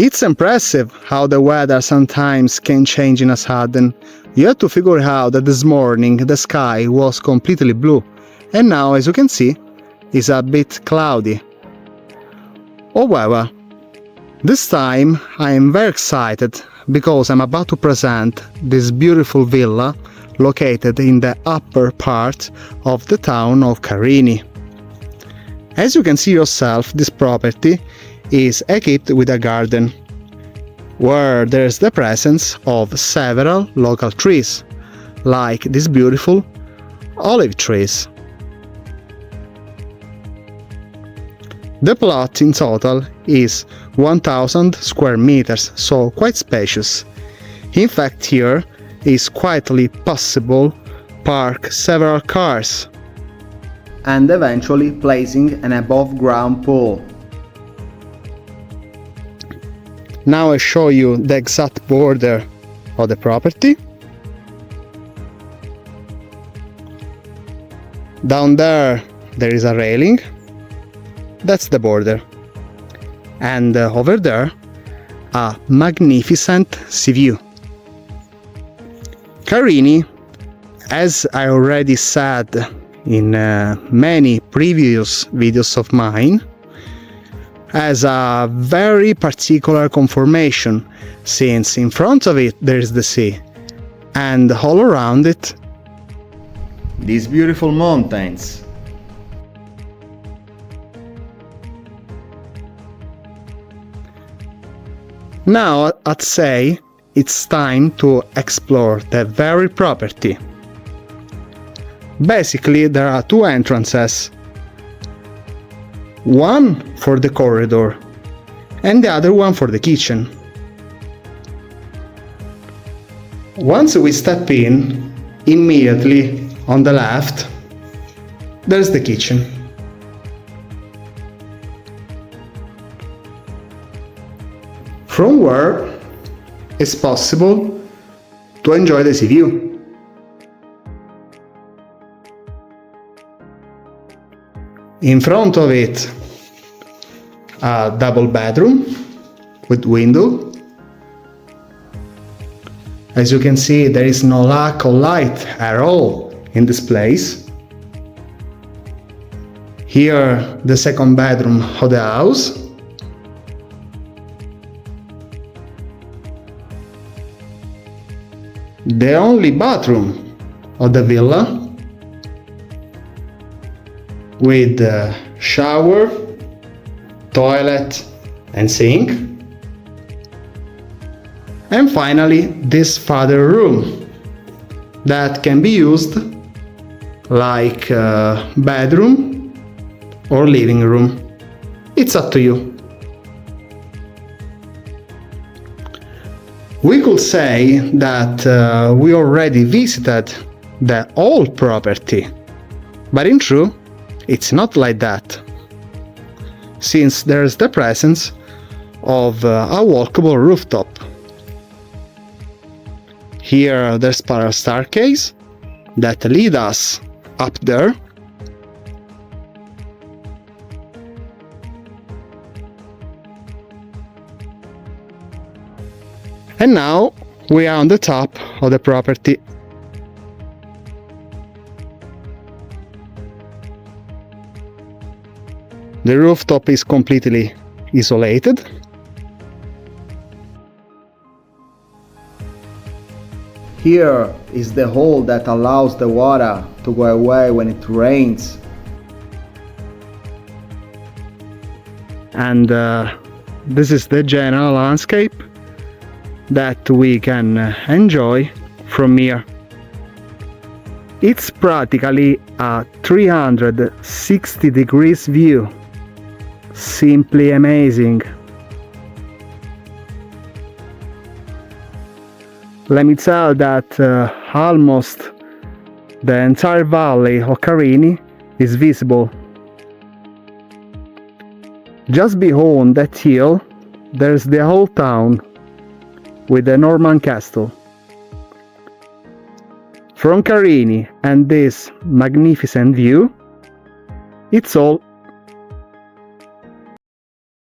It's impressive how the weather sometimes can change in a sudden. You have to figure out that this morning the sky was completely blue, and now, as you can see, it's a bit cloudy. However, this time I am very excited because I'm about to present this beautiful villa located in the upper part of the town of Carini. As you can see yourself, this property is equipped with a garden, where there's the presence of several local trees, like these beautiful olive trees. The plot in total is 1000 square meters, so quite spacious. In fact, here is quietly possible park several cars and eventually placing an above-ground pool. Now I show you the exact border of the property. Down there is a railing. That's the border. And over there, a magnificent sea view. Carini, as I already said in many previous videos of mine, has a very particular conformation, since in front of it there is the sea, and all around it these beautiful mountains. Now I'd say it's time to explore the very property. Basically, there are two entrances. One for the corridor and the other one for the kitchen. Once we step in, immediately on the left, there's the kitchen. From where it's possible to enjoy the sea view. In front of it, a double bedroom with window. As you can see, there is no lack of light at all in this place. Here, the second bedroom of the house. The only bathroom of the villa, with shower, toilet and sink. And finally, this father room that can be used like bedroom or living room. It's up to you. We could say that we already visited the whole property, but in truth, it's not like that, since there's the presence of a walkable rooftop. Here there's a spiral staircase that lead us up there. And now we are on the top of the property. The rooftop is completely isolated. Here is the hole that allows the water to go away when it rains. And this is the general landscape that we can enjoy from here. It's practically a 360 degrees view. Simply amazing. Let me tell that almost the entire valley of Carini is visible. Just behind that hill, there's the whole town with the Norman castle. From Carini and this magnificent view, it's all